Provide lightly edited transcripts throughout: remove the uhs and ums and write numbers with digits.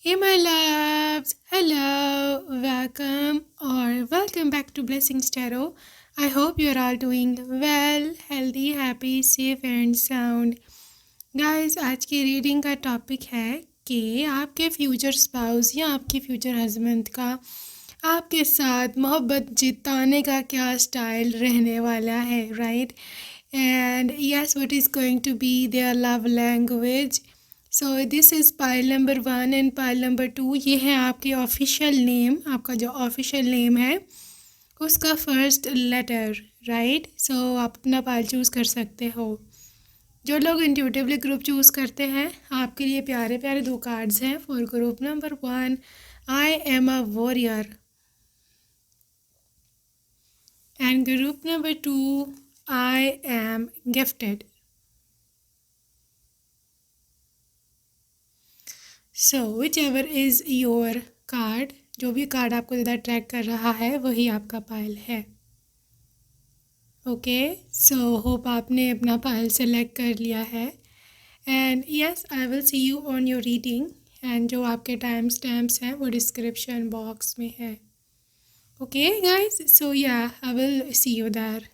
Hey, my loves. Hello, welcome or welcome back to Blessings Tarot. I hope you're all doing well, healthy, happy, safe and sound. Guys, आज की reading का topic है कि आपके future spouse या आपके future husband का आपके साथ मोहब्बत जिताने का क्या स्टाइल रहने वाला है, right? And yes, what is going to be their love language. So this is pile number 1 and pile number 2. ये है आपके ऑफिशियल नेम, आपका जो ऑफिशियल नेम है उसका फर्स्ट लेटर, राइट? सो आप अपना पाइल चूज़ कर सकते हो. जो लोग इंट्यूटिवली ग्रुप चूज़ करते हैं, आपके लिए प्यारे प्यारे 2 कार्ड्स हैं for group number 1. I am a warrior. And group number 2, I am gifted. So which ever is your card, जो भी कार्ड आपको ज़्यादा अट्रैक्ट कर रहा है वही आपका पाइल है. ओके, सो होप आपने अपना पाइल सेलेक्ट कर लिया है. And yes, I will see you on your reading. And जो आपके टाइम स्टैम्प्स हैं वो डिस्क्रिप्शन बॉक्स में है. Okay guys, so ya I will see you there.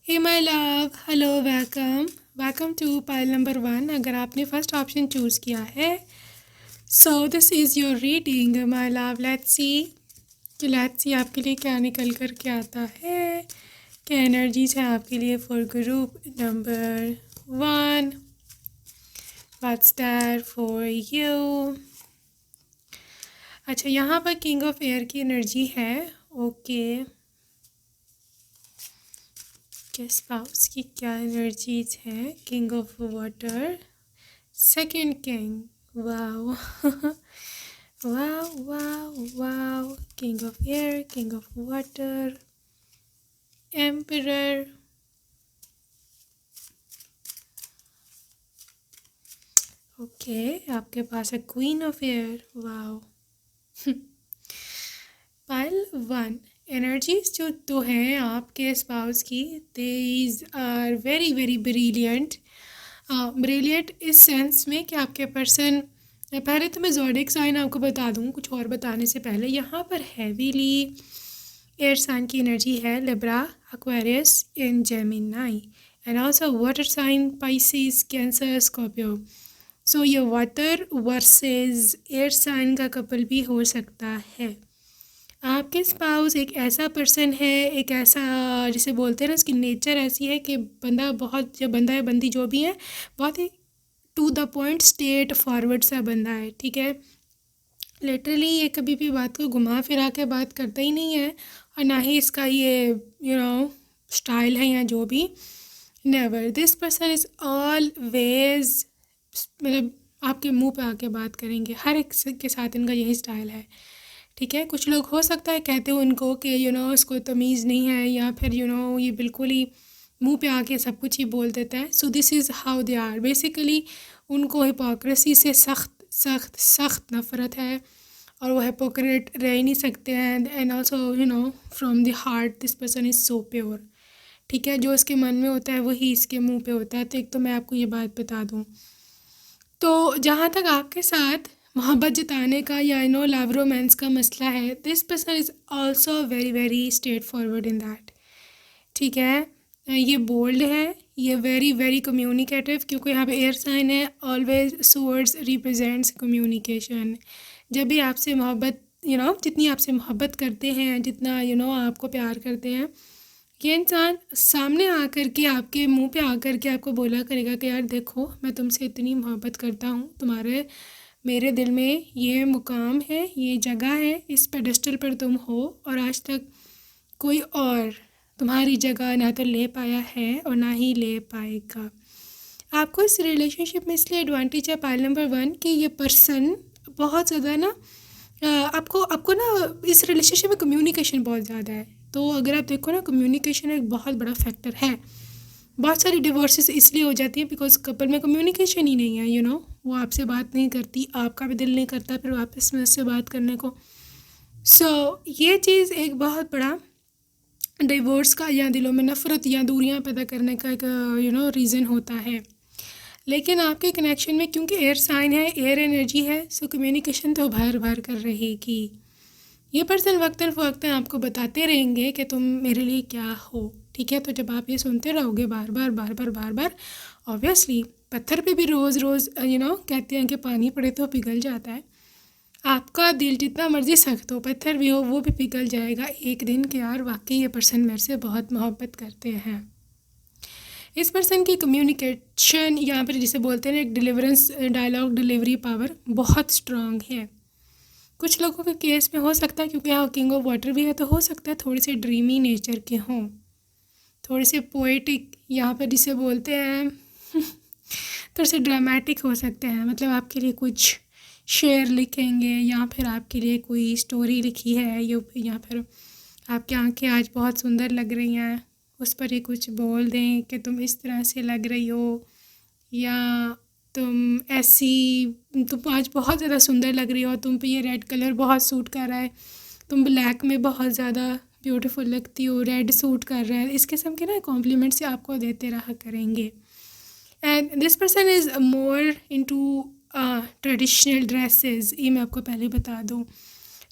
Hey my love, hello, welcome to pile number 1. अगर आपने first option choose किया है, so this is your reading my love. Let's see आपके लिए क्या निकल कर के आता है, क्या एनर्जीज है आपके लिए for group number 1. What's there for you. अच्छा, यहाँ पर किंग ऑफ एयर की एनर्जी है. ओके, स्पाउस की क्या एनर्जीज है. King of water, second king, wow wow wow wow. King of air, king of water, emperor. Okay, आपके पास है queen of air. Wow. Pile 1, energies जो तो हैं आपके स्पाउस की, these are very very brilliant. Brilliant इस सेंस में कि आपके पर्सन, पहले तो मैं ज़ोडिएक साइन आपको बता दूँ कुछ और बताने से पहले. यहाँ पर हैवीली एयर साइन की एनर्जी है, Libra, Aquarius and Gemini. And also water sign, Pisces, Cancer, Scorpio. So ये वाटर वर्सेस एयर साइन का कपल भी हो सकता है. आपके स्पाउस एक ऐसा पर्सन है, एक ऐसा जिसे बोलते हैं ना, उसकी नेचर ऐसी है कि बंदा बहुत, जो बंदा है बंदी जो भी है, बहुत ही to the point straightforward सा बंदा है. ठीक है, लिटरली ये कभी भी बात को घुमा फिरा के बात करता ही नहीं है, और ना ही इसका ये स्टाइल है या जो भी. Never, this person is always, मतलब आपके मुंह पे आके बात करेंगे. हर एक के साथ इनका यही स्टाइल है. ठीक है, कुछ लोग हो सकता है कहते हो उनको कि इसको तमीज़ नहीं है, या फिर ये बिल्कुल ही मुंह पे आके सब कुछ ही बोल देता है. So this is how they are basically. उनको हिपोक्रेसी से सख्त सख्त सख्त नफ़रत है, और वो हिपोक्रेट रह ही नहीं सकते हैं. And also from the heart this person is so pure. ठीक है, जो इसके मन में होता है वही इसके मुंह पे होता है. तो एक तो मैं आपको ये बात बता दूँ, तो जहाँ तक आपके साथ मोहब्बत जताने का या लव रोमांस का मसला है, this person is also very very straight forward in that. ठीक है, ये बोल्ड है, ये वेरी वेरी कम्युनिकेटिव, क्योंकि यहाँ पे एयर साइन है. Always swords represents communication. जब भी आपसे मोहब्बत, जितनी आपसे मोहब्बत करते हैं, जितना आपको प्यार करते हैं, ये इंसान सामने आकर के आपके मुंह पे आकर के आपको बोला करेगा कि यार देखो, मैं तुमसे इतनी मोहब्बत करता हूँ, तुम्हारे मेरे दिल में ये मुकाम है, ये जगह है, इस पेडेस्टल पर तुम हो, और आज तक कोई और तुम्हारी जगह ना तो ले पाया है और ना ही ले पाएगा. आपको इस रिलेशनशिप में इसलिए एडवांटेज है पाइल नंबर 1 कि ये पर्सन बहुत ज़्यादा ना, आपको आपको ना इस रिलेशनशिप में कम्युनिकेशन बहुत ज़्यादा है. तो अगर आप देखो ना, कम्युनिकेशन एक बहुत बड़ा फैक्टर है. बहुत सारी डिवोर्सेस इसलिए हो जाती है बिकॉज कपल में कम्युनिकेशन ही नहीं है, वो आपसे बात नहीं करती, आपका भी दिल नहीं करता फिर वापस में उससे बात करने को। ये चीज़ एक बहुत बड़ा डिवोर्स का या दिलों में नफ़रत या दूरियां पैदा करने का एक रीज़न होता है। लेकिन आपके कनेक्शन में क्योंकि एयर साइन है, एयर एनर्जी है, सो कम्युनिकेशन तो भर भर कर रहेगी। ये पर्सन वक्तन फ़वक्तन आपको बताते रहेंगे कि तुम मेरे लिए क्या हो, ठीक है। तो जब आप ये सुनते रहोगे बार बार बार बार बार बार, ऑब्वियसली पत्थर पे भी रोज़ रोज़ कहते हैं कि पानी पड़े तो पिघल जाता है। आपका दिल जितना मर्जी सख्त हो, पत्थर भी हो, वो भी पिघल जाएगा एक दिन कि यार वाकई ये पर्सन मेरे से बहुत मोहब्बत करते हैं। इस पर्सन की कम्युनिकेशन यहाँ पर जिसे बोलते हैं एक डिलीवरेंस डायलॉग डिलीवरी पावर बहुत स्ट्रांग है। कुछ लोगों के केस में हो सकता है क्योंकि यहाँ किंग ऑफ वाटर भी है तो हो सकता है थोड़े से ड्रीमी नेचर के हों, थोड़े से पोएटिक यहाँ पर जिसे बोलते हैं थोड़े से ड्रामेटिक हो सकते हैं। मतलब आपके लिए कुछ शेर लिखेंगे या फिर आपके लिए कोई स्टोरी लिखी है या फिर आपकी आंखें आज बहुत सुंदर लग रही हैं, उस पर ही कुछ बोल दें कि तुम इस तरह से लग रही हो, या तुम आज बहुत ज़्यादा सुंदर लग रही हो, तुम पे ये रेड कलर बहुत सूट कर रहा है, तुम ब्लैक में बहुत ज़्यादा ब्यूटीफुल लगती हो, रेड सूट कर रहा है। इस किस्म के ना कॉम्प्लीमेंट्स आपको देते रहा करेंगे। And this person is more into traditional dresses, ये मैं आपको पहले बता दूँ,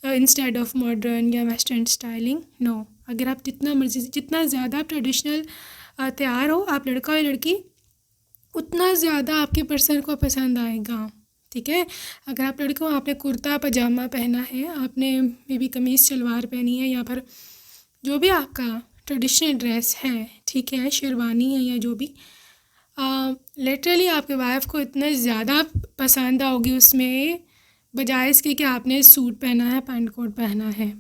इंस्टेड ऑफ मॉडर्न या वेस्टर्न स्टाइलिंग। नो, अगर आप जितना ज़्यादा आप ट्रेडिशनल तैयार हो, आप लड़का या लड़की, उतना ज़्यादा आपके पर्सन को पसंद आएगा, ठीक है। अगर आप लड़के हो, आपने कुर्ता पजामा पहना है, आपने मे बी कमीज़ शलवार पहनी है, या फिर जो भी आपका ट्रेडिशनल ड्रेस है, ठीक है, शेरवानी है या जो भी, लिटरली आपके वाइफ को इतना ज़्यादा पसंद आओगी उसमें, बजाय इसके कि आपने सूट पहना है, पैंट कोट पहना है।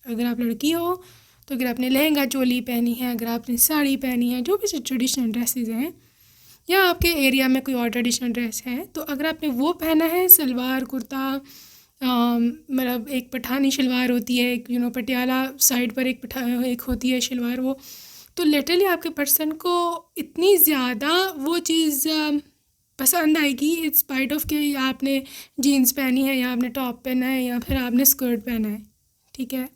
अगर आप लड़की हो तो अगर आपने लहंगा चोली पहनी है, अगर आपने साड़ी पहनी है, जो भी ट्रेडिशनल ड्रेसेस हैं, या आपके एरिया में कोई और ट्रेडिशनल ड्रेस है, तो अगर आपने वो पहना है, सलवार कुर्ता, मतलब एक पठानी शलवार होती है, एक पटियाला साइड पर एक होती है शलवार, वो तो लिटरली आपके पर्सन को इतनी ज़्यादा वो चीज़ पसंद आएगी, इट्स स्पाइट ऑफ कि आपने जीन्स पहनी है, या आपने टॉप पहना है, या फिर आपने स्कर्ट पहना है, ठीक है।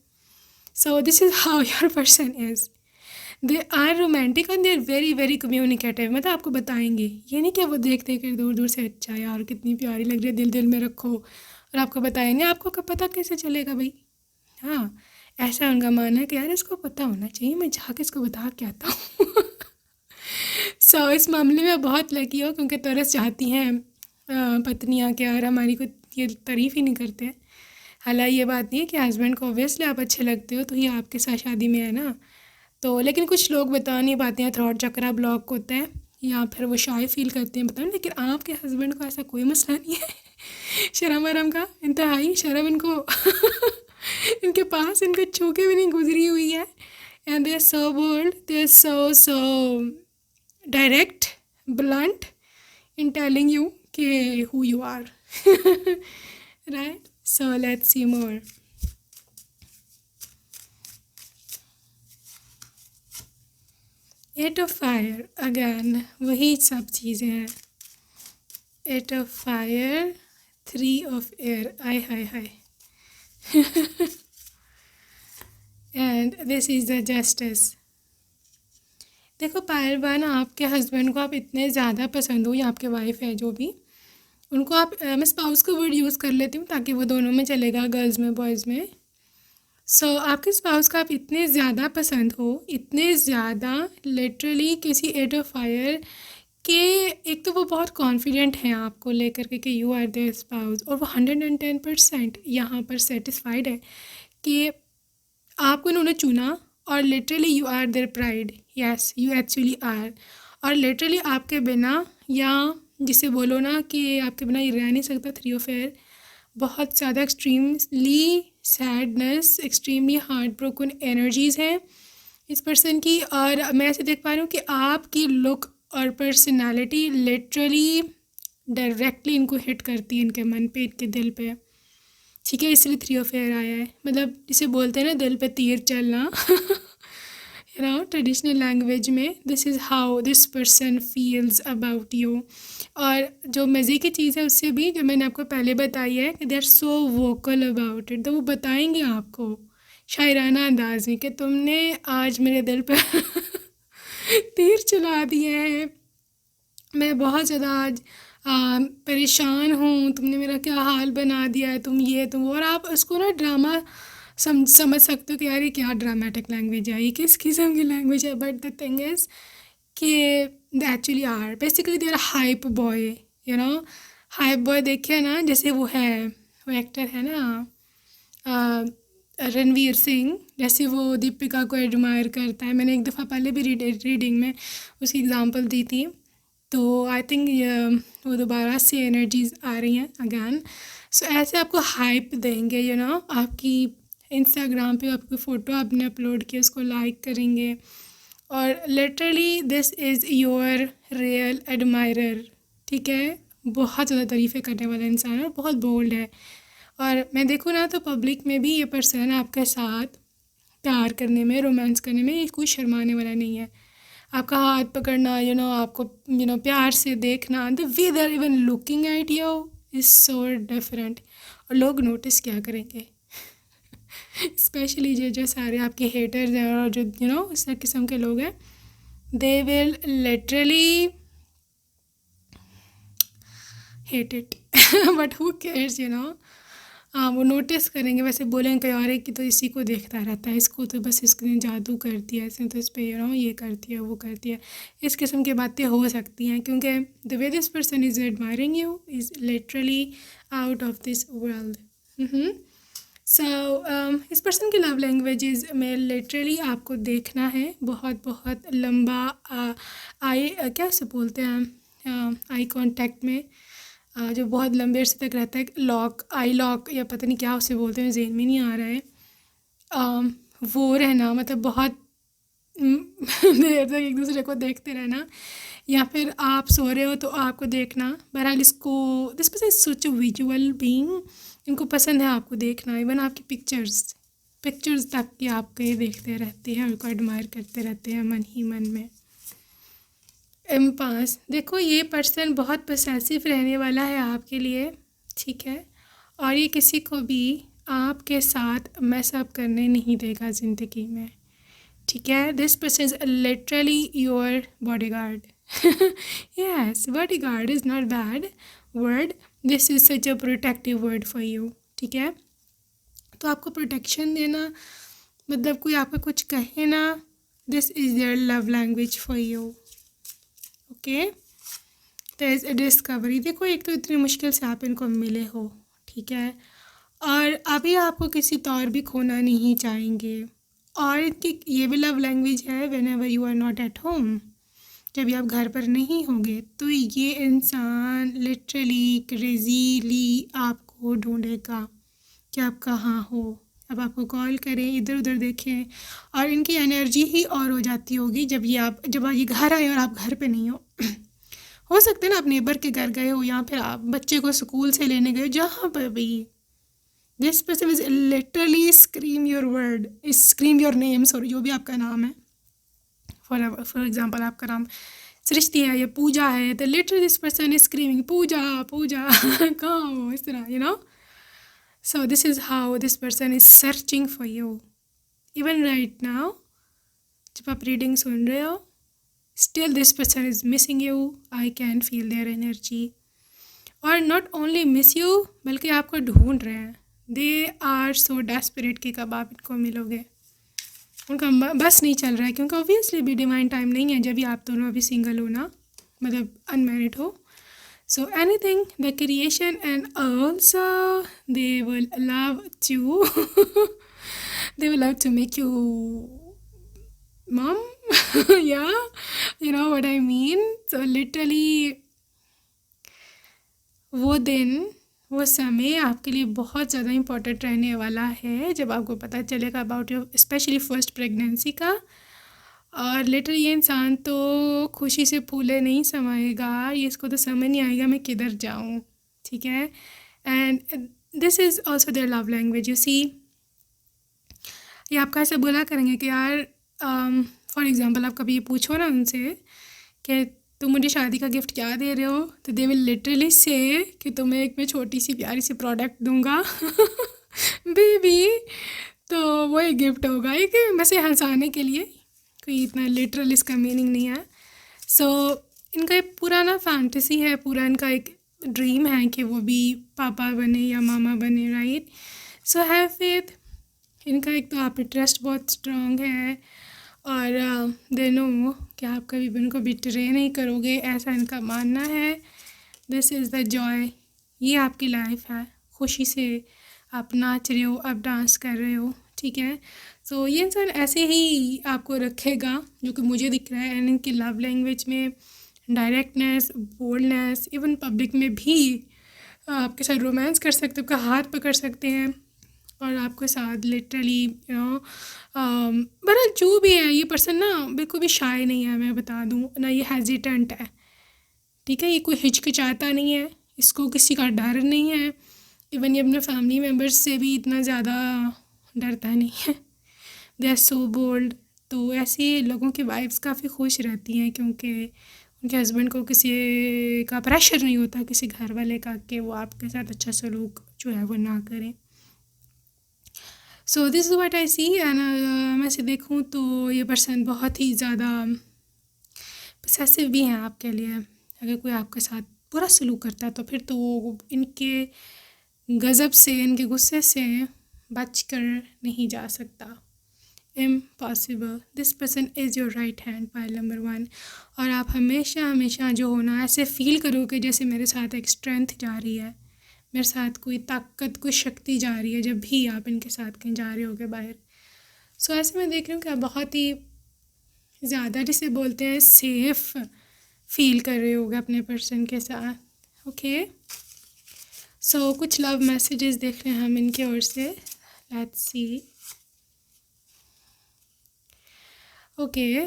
So this is how your person is. They are romantic and they are very very communicative. मतलब आपको बताएंगे, ये नहीं कि वो देखते कर दूर दूर से अच्छा यार कितनी प्यारी लग रही है, दिल दिल में रखो, और आपको बताएंगे। आपको कब पता कैसे चलेगा भाई? हाँ, ऐसा उनका मानना है कि यार इसको पता होना चाहिए, मैं जाके इसको बता के आता हूँ। सो इस मामले में बहुत लकी हो, क्योंकि तरस चाहती हैं पत्नियाँ कि यार हमारी को ये तारीफ़ ही नहीं करते हैं। हालांकि ये बात नहीं है कि हस्बैंड को ऑब्वियसली आप अच्छे लगते हो तो ये आपके साथ शादी में है ना, तो लेकिन कुछ लोग बता नहीं पाते हैं, थ्रॉट चक्रा ब्लॉक होता है, या फिर वो शाय फील करते हैं बताओ। लेकिन आपके हस्बैंड को ऐसा कोई मसला नहीं है। शर्म वरम का इंतहाई शर्म इनको इनके पास इनके छू के भी नहीं गुजरी हुई है। And they are so bold, they are so direct, blunt in telling you कि who you are. Right, so let's see more. Eight of fire, again वही सब चीज़ें हैं। Eight of fire, 3 of air, आय हाय हाय। And this is the justice. देखो पायलवान, आपके हस्बैंड को आप इतने ज़्यादा पसंद हो, या आपके वाइफ है जो भी, उनको आप, मैं स्पाउस का वर्ड यूज़ कर लेती हूँ ताकि वो दोनों में चलेगा, गर्ल्स में बॉयज़ में। सो आपके स्पाउस का आप इतने ज़्यादा पसंद हो, इतने ज़्यादा, लिटरली किसी एट ऑफ फायर के, एक तो वो बहुत कॉन्फिडेंट हैं आपको लेकर के कि यू आर देयर स्पाउस, और वो 110% यहाँ पर सेटिस्फाइड है कि आपको इन्होंने चुना, और literally you are their pride. Yes, you actually are. और लिटरली आपके बिना, या जिसे बोलो ना कि आपके बिना ये रह नहीं सकता, 3 ऑफ एयर, बहुत ज़्यादा extremely sadness, extremely heart broken energies हैं इस पर्सन की। और मैं ऐसे देख पा रही हूँ कि आपकी लुक और पर्सनालिटी लिटरली डायरेक्टली इनको हिट करती है, इनके मन पे, इनके दिल पे, ठीक है। इसलिए 3 ऑफ एयर आया है। मतलब जिसे बोलते हैं ना दिल पे तीर चलना। ट्रेडिशनल लैंग्वेज में this is how this person feels about you. और जो मज़े की चीज़ है उससे भी, जो मैंने आपको पहले बताई है कि they are so vocal about it, तो वो बताएंगे आपको शायराना अंदाज में कि तुमने आज मेरे दिल पर तीर चला दिए हैं, मैं बहुत ज़्यादा आज परेशान हूँ, तुमने मेरा क्या हाल बना दिया है, तुम ये तुम वो। और आप उसको ना ड्रामा समझ सकते हो कि यार ये क्या ड्रामेटिक लैंग्वेज है, ये किस किस्म की लैंग्वेज है। बट द थिंग इज़ कि they actually are basically they are hype boy, hype boy देखे ना, जैसे वो है, वो एक्टर है ना, रणवीर सिंह, जैसे वो दीपिका को एडमायर करता है। मैंने एक दफ़ा पहले भी रीडिंग में उसकी एग्जांपल दी थी, तो आई थिंक वो दोबारा से एनर्जीज आ रही हैं अगैन। सो ऐसे आपको हाइप देंगे, आपकी इंस्टाग्राम पे आपकी फ़ोटो आपने अपलोड की, उसको लाइक करेंगे, और literally this is your real admirer. ठीक है, बहुत ज़्यादा तारीफ़ें करने वाला इंसान है और बहुत बोल्ड है। और मैं देखूँ ना तो पब्लिक में भी ये पर्सन आपके साथ प्यार करने में, रोमांस करने में ये कोई शर्माने वाला नहीं है। आपका हाथ पकड़ना, आपको प्यार से देखना, the way they are even looking at you is so different. और लोग नोटिस क्या करेंगे स्पेशली जो सारे आपके हेटर्स हैं और जो इस किस्म के लोग हैं, they will literally hate it but who cares, वो नोटिस करेंगे, वैसे बोलेंगे कहीं और कि तो इसी को देखता रहता है, इसको तो बस इसने जादू कर दिया, इसने तो इस पर ये करती है वो करती है। इस किस्म की बातें हो सकती हैं क्योंकि the way this person is admiring you is literally out of this world. So इस पर्सन की लव लैंग्वेजेस में लिटरली आपको देखना है बहुत बहुत लंबा आई क्या से बोलते हैं, आई कांटेक्ट में जो बहुत लंबे अरसे तक रहता है, आई लॉक या पता नहीं क्या उसे बोलते हैं, ज़हन में नहीं आ रहा है। वो रहना, मतलब बहुत देर तक एक दूसरे को देखते रहना, या फिर आप सो रहे हो तो आपको देखना। बहरहाल इसको this person is such a visual being, इनको पसंद है आपको देखना, इवन आपकी पिक्चर्स तक कि आपको ये देखते रहते हैं, उनको एडमायर करते रहते हैं मन ही मन में। एम्पास, देखो ये पर्सन बहुत पोसेसिव रहने वाला है आपके लिए, ठीक है, और ये किसी को भी आपके साथ मैस अप करने नहीं देगा ज़िंदगी में, ठीक है। This person is literally your bodyguard. Yes, bodyguard is not bad word, this is such a protective word for you, ठीक है। तो आपको प्रोटेक्शन देना, मतलब कोई आपका कुछ कहे ना, this is their love language for you, okay. तो डिस्कवरी, देखो एक तो इतनी मुश्किल से आप इनको मिले हो, ठीक है, और अभी आपको किसी तौर भी खोना नहीं चाहेंगे। और इनकी ये भी लव लैंग्वेज है, whenever you are not at home, जब भी आप घर पर नहीं होंगे तो ये इंसान लिटरली क्रेजीली आपको ढूंढेगा कि आप कहाँ हो। अब आपको कॉल करें, इधर उधर देखें, और इनकी एनर्जी ही और हो जाती होगी जब ये घर आए और आप घर पे नहीं हो सकता है ना आप नेबर के घर गए हो, या फिर आप बच्चे को स्कूल से लेने गए, जहाँ पर भी this person is literally scream your word, scream your name, sorry, जो भी आपका नाम है, फॉर एग्जाम्पल आपका नाम सृष्टि है या पूजा है, तो literally this person is screaming Puja Puja कहाँ हो, इस तरह, So this is how this person is searching for you. Even right now, जब आप रीडिंग सुन रहे हो, still this person is missing you. I can feel their energy. और not only miss you, बल्कि आपको ढूंढ रहे हैं. They are so desperate कि कब आप इनको मिलोगे. उनका बस नहीं चल रहा है, क्योंकि ऑब्वियसली भी डिवाइन टाइम नहीं है जब भी आप दोनों अभी सिंगल हो ना, मतलब अनमैरिड हो. So anything, the creation, and also they will love to they will love to make you mom. Yeah, you know what I mean. So literally वो दिन, वो समय आपके लिए बहुत ज़्यादा इम्पोर्टेंट रहने वाला है जब आपको पता चलेगा about your specially first pregnancy का। और लिटर ये इंसान तो खुशी से फूले नहीं समाएगा, ये इसको तो समझ नहीं आएगा मैं किधर जाऊँ, ठीक है। And this is also their love language, you see. ये आपका ऐसे बोला करेंगे कि यार फॉर एग्ज़ाम्पल आप कभी ये पूछो ना उनसे कि तुम मुझे शादी का गिफ्ट क्या दे रहे हो, तो दे विल लिटरली से कि तुम्हें एक मैं छोटी सी प्यारी सी प्रोडक्ट दूंगा बेबी। तो वो एक गिफ्ट होगा, एक वैसे हंसाने के लिए, कोई इतना लिटरल इसका मीनिंग नहीं है। सो इनका एक पूरा ना फैंटेसी है, पूरा इनका एक ड्रीम है कि वो भी पापा बने या मामा बने, राइट। So have faith. इनका एक तो आप पे ट्रस्ट बहुत स्ट्रांग है, और दे नो कि आप कभी भी उनको बिट्रे नहीं करोगे, ऐसा इनका मानना है। दिस इज़ द जॉय, ये आपकी लाइफ है, खुशी से आप नाच रहे हो, आप डांस कर रहे हो, ठीक है। सो ये इंसान ऐसे ही आपको रखेगा जो कि मुझे दिख रहा है। एंड इनकी लव लैंग्वेज में डायरेक्टनेस, बोल्डनेस, इवन पब्लिक में भी आपके साथ रोमांस कर सकते, आपका हाथ पकड़ सकते हैं और आपके साथ लिटरली बहरहाल जो भी है, ये पर्सन ना बिल्कुल भी शाय नहीं है, मैं बता दूँ ना, ये हेजिटेंट है, ठीक है। ये कोई हिचकिचाता नहीं है, इसको किसी का डर नहीं है, इवन ये अपने फैमिली मेम्बर्स से भी इतना ज़्यादा डरता नहीं है। They are so bold. तो ऐसे लोगों की वाइफ्स काफ़ी खुश रहती हैं क्योंकि उनके हस्बैंड को किसी का प्रेशर नहीं होता, किसी घर वाले का, कि वो आपके साथ अच्छा सलूक जो है वो ना करें। So this is what I see. And मैं से देखूँ तो ये पर्सन बहुत ही ज़्यादा पसेसिव भी हैं आपके लिए। अगर कोई आपके साथ बुरा सलूक करता है तो फिर तो वो इनके गज़ब से, इनके गुस्से से बच कर नहीं जा सकता। Impossible. This person is your right hand, pile number 1। और आप हमेशा हमेशा जो हो ना, ऐसे फील करोगे जैसे मेरे साथ एक स्ट्रेंथ जा रही है, मेरे साथ कोई ताकत, कोई शक्ति जा रही है जब भी आप इनके साथ कहीं जा रहे होगे बाहर। सो ऐसे मैं देख रही हूँ कि आप बहुत ही ज़्यादा, जिसे बोलते हैं, सेफ़ फील कर रहे होगे अपने पर्सन के साथ। ओके, सो कुछ लव मैसेजेस देख रहे हैं हम इनके ओर से। Let's see. ओके,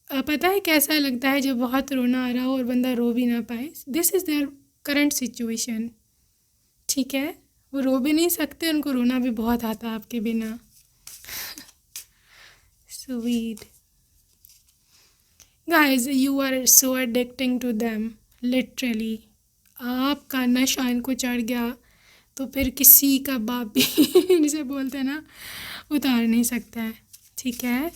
पता है कैसा लगता है जब बहुत रोना आ रहा हो और बंदा रो भी ना पाए। This is their current situation, ठीक है। वो रो भी नहीं सकते, उनको रोना भी बहुत आता है आपके बिना। Sweet guys, you are so addicting to them, literally. आपका नशा इनको चढ़ गया तो फिर किसी का बाप भी जिसे बोलते हैं ना, उतार नहीं सकता है, ठीक है।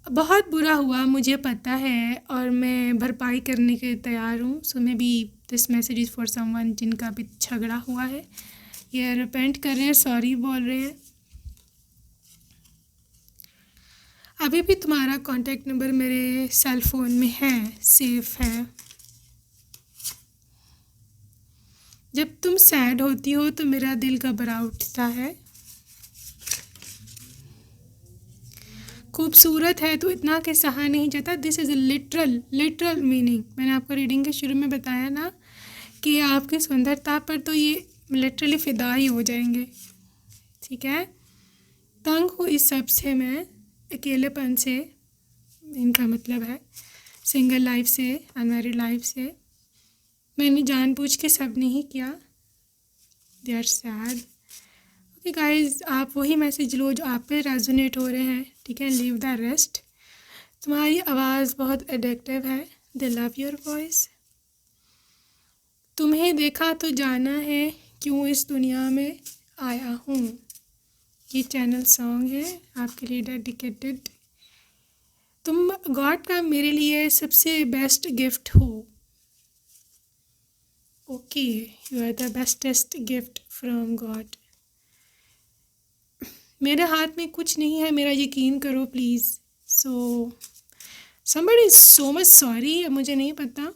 बहुत बुरा हुआ, मुझे पता है, और मैं भरपाई करने के तैयार हूँ। So maybe this message is for someone जिनका भी झगड़ा हुआ है, ये रिपेंट कर रहे हैं, सॉरी बोल रहे हैं। अभी भी तुम्हारा कॉन्टैक्ट नंबर मेरे सेल फ़ोन में है, सेफ है। जब तुम सैड होती हो तो मेरा दिल घबरा उठता है। खूबसूरत है तो इतना कि सहा नहीं जाता। This is a literal meaning. मैंने आपको रीडिंग के शुरू में बताया ना कि आपकी सुंदरता पर तो ये लिटरली फ़िदा ही हो जाएंगे, ठीक है। तंग हूँ इस सब से मैं, अकेलेपन से, इनका मतलब है सिंगल लाइफ से, अनमैरिड लाइफ से। मैंने जानबूझ के सब नहीं किया। They are sad. Okay guys, आप वही मैसेज लो जो आप पे रेजोनेट हो रहे हैं, ठीक है। Leave the rest. तुम्हारी आवाज़ बहुत एडिक्टिव है। दे लव योर वॉइस। तुम्हें देखा तो जाना है क्यों इस दुनिया में आया हूँ। ये चैनल सॉन्ग है आपके लिए डेडिकेटेड। तुम गॉड का मेरे लिए सबसे बेस्ट गिफ्ट हो। Okay, you are the bestest gift from God. मेरे हाथ में कुछ नहीं है, मेरा यकीन करो please. So somebody is so much sorry, मुझे नहीं पता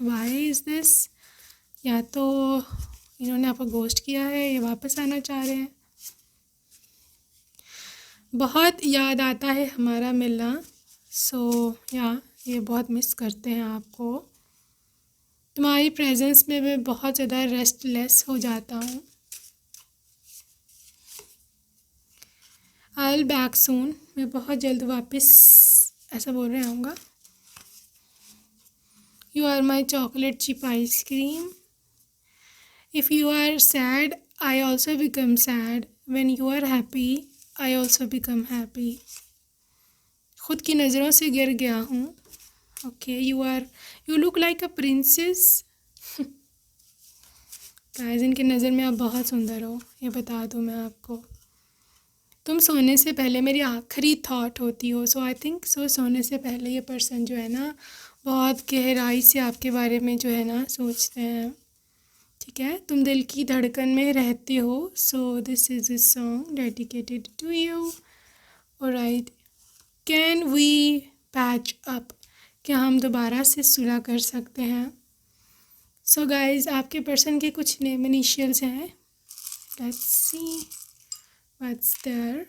why is this। या तो इन्होंने आपको घोस्ट किया है या वापस आना चाह रहे हैं। बहुत याद आता है हमारा मिलना। सो ये बहुत मिस करते हैं आपको। तुम्हारी प्रेजेंस में मैं बहुत ज़्यादा रेस्टलेस हो जाता हूँ। आई विल बैक सून, मैं बहुत जल्द वापस, ऐसा बोल रहे आऊँगा। You are my chocolate chip ice cream. If you are sad I also become sad. When you are happy I also become happy. खुद की नज़रों से गिर गया हूँ। Okay, you look like a princess. Guys, इनकी नज़र में आप बहुत सुंदर हो, ये बता दूँ मैं आपको। तुम सोने से पहले मेरी आखिरी थॉट होती हो। सो आई थिंक सो सोने से पहले ये पर्सन जो है ना बहुत गहराई से आपके बारे में जो है ना सोचते हैं। ठीक है, तुम दिल की धड़कन में रहते हो। So this is a song dedicated to you. Alright, can we patch up? क्या हम दोबारा से सुलह कर सकते हैं? सो गाइज, आपके पर्सन के कुछ नेम इनिशियल्स हैं। Let's see what's there,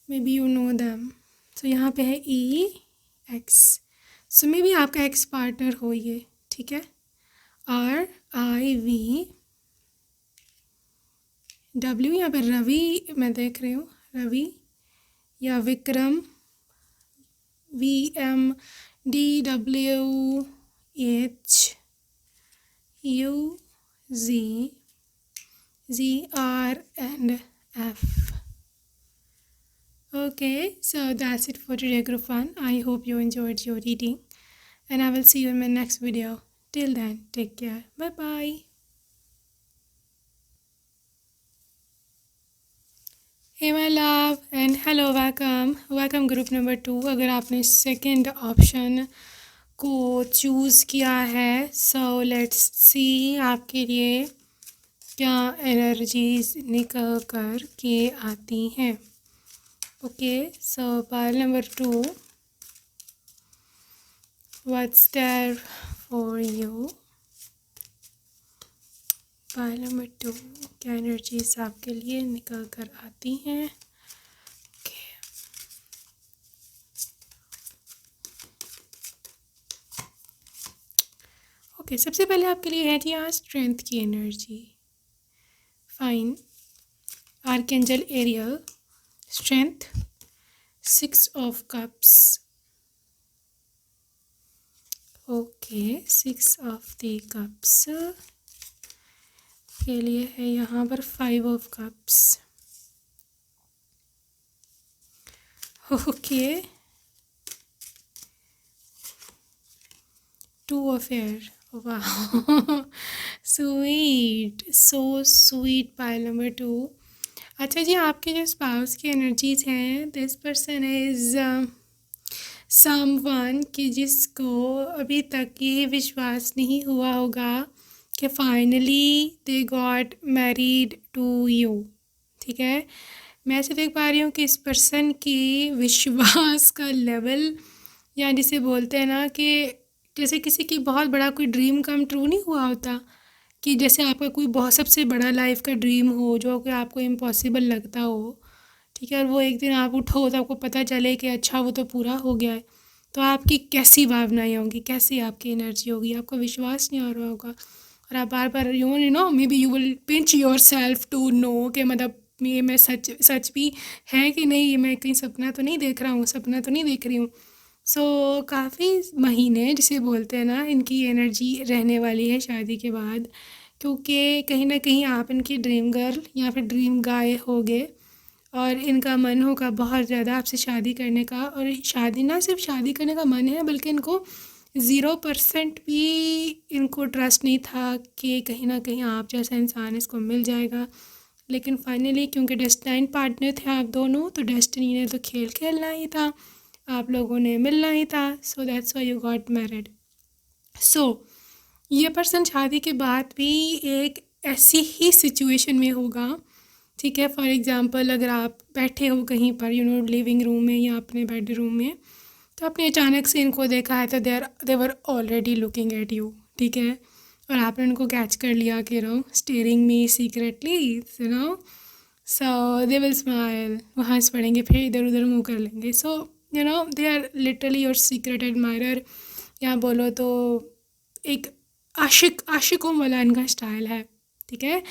maybe you know them. So यहाँ पे है EX। सो मे बी आपका एक्स पार्टनर हो ये। ठीक है, RIVW, यहाँ पे रवि मैं देख रही हूँ, रवि या Vikram, VMDWHUZZRNF. Okay, so that's it for today, group 1. I hope you enjoyed your reading, and I will see you in my next video. Till then, take care. Bye bye. Hey my love, and hello, welcome group number 2. अगर आपने second option को choose किया है, सो let's see आपके लिए क्या energies निकल कर के आती हैं। Okay, so pile number 2, what's there for you? Pile number 2, क्या एनर्जीज आपके लिए निकल कर आती हैं? ओके, सबसे पहले आपके लिए है जी आज स्ट्रेंथ की energy. Fine, archangel Ariel, strength, 6 of cups. Okay, 6 of the cups के लिए है यहाँ पर 5 of cups. Okay, 2 of air. वाह, sweet, so sweet pile number 2। अच्छा जी, आपके जो स्पाउस की एनर्जीज हैं, दिस पर्सन इज़ समवन कि जिसको अभी तक ये विश्वास नहीं हुआ होगा कि finally they got married to you. ठीक है, मैं ऐसे देख पा रही हूँ कि इस पर्सन की विश्वास का लेवल, या जिसे बोलते हैं ना कि जैसे किसी की बहुत बड़ा कोई ड्रीम कम ट्रू नहीं हुआ होता, कि जैसे आपका कोई बहुत सबसे बड़ा लाइफ का ड्रीम हो जो कि आपको इम्पॉसिबल लगता हो। ठीक है, और वो एक दिन आप उठो तो आपको पता चले कि अच्छा वो तो पूरा हो गया है, तो आपकी कैसी भावनाएं होंगी, कैसी आपकी एनर्जी होगी, आपको विश्वास नहीं आ रहा होगा। और आप बार बार you know maybe you will pinch yourself to know कि मतलब ये मैं सच भी है कि नहीं, ये मैं कहीं सपना तो नहीं देख रहा हूँ, सपना तो नहीं देख रही हूँ। सो काफ़ी महीने जिसे बोलते हैं ना, इनकी एनर्जी रहने वाली है शादी के बाद, क्योंकि कहीं ना कहीं आप इनकी ड्रीम गर्ल या फिर ड्रीम गाय होगे, और इनका मन होगा बहुत ज़्यादा आपसे शादी करने का। और शादी ना सिर्फ शादी करने का मन है, बल्कि इनको 0% भी इनको ट्रस्ट नहीं था कि कहीं ना कहीं आप जैसा इंसान इसको मिल जाएगा। लेकिन फाइनली क्योंकि डेस्टिनी पार्टनर थे आप दोनों, तो डेस्टिनी ने तो खेल खेलना ही था, आप लोगों ने मिलना ही था। So that's why you got married. So ये पर्सन शादी के बाद भी एक ऐसी ही सिचुएशन में होगा। ठीक है, फॉर एग्ज़ाम्पल अगर आप बैठे हो कहीं पर लिविंग रूम में या अपने बेडरूम में, तो आपने अचानक से इनको देखा है, तो they were already looking at you. ठीक है, और आपने उनको कैच कर लिया कि staring me secretly, so they will smile, वो हंस पड़ेंगे, फिर इधर उधर मुँह कर लेंगे। So they are literally your secret admirer, या बोलो तो एक आशिकों वाला इनका स्टाइल है। ठीक है,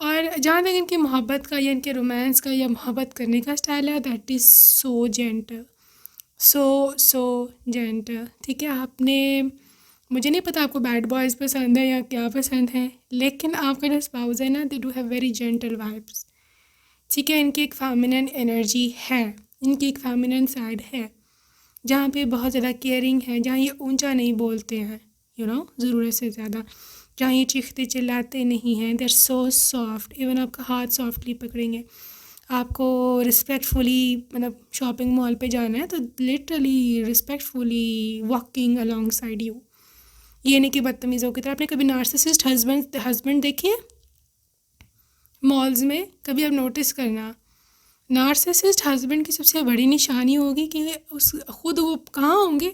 और जहाँ तक इनकी मोहब्बत का या इनके रोमांस का या मोहब्बत करने का स्टाइल है, that is so gentle, so gentle. ठीक है, आपने मुझे नहीं पता आपको बैड बॉयज़ पसंद है या क्या पसंद है, लेकिन आपका जो स्पाउस है ना, they do have very gentle vibes. ठीक है, इनकी एक फेमिनिन एनर्जी है, इनकी एक फेमिनिन साइड है जहाँ पे बहुत ज़्यादा केयरिंग है, जहाँ ये ऊंचा नहीं बोलते हैं, ज़रूरत से ज़्यादा, जहाँ ये चीखते चिल्लाते नहीं हैं। They are so soft, even आपका हाथ सॉफ्टली पकड़ेंगे। आपको रिस्पेक्टफुली, मतलब शॉपिंग मॉल पे जाना है तो literally respectfully walking along side you. ये नहीं कि बदतमीज़ों की तरह। आपने कभी नार्सिसिस्ट हस्बैंड देखे हैं मॉल्स में? कभी आप नोटिस करना, नार्सिसिस्ट हस्बैंड की सबसे बड़ी निशानी होगी कि उस खुद वो कहाँ होंगे,